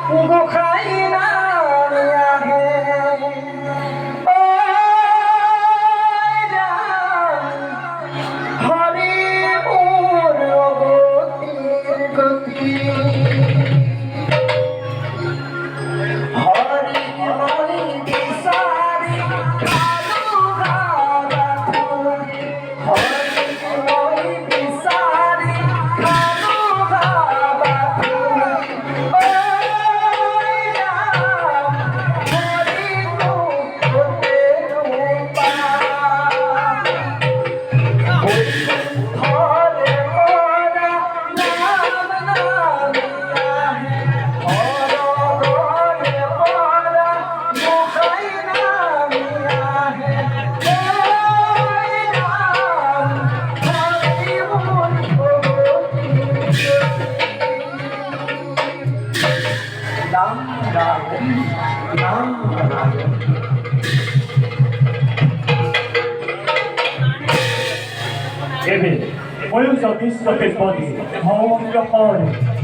গোসাই নাম আহে ও হরি মোর গতির গতি Hari Hari বিসারি Kalu গাবা Hari Hari বিসারি Kalu গাবা David, oils of this of his body, home of your heart.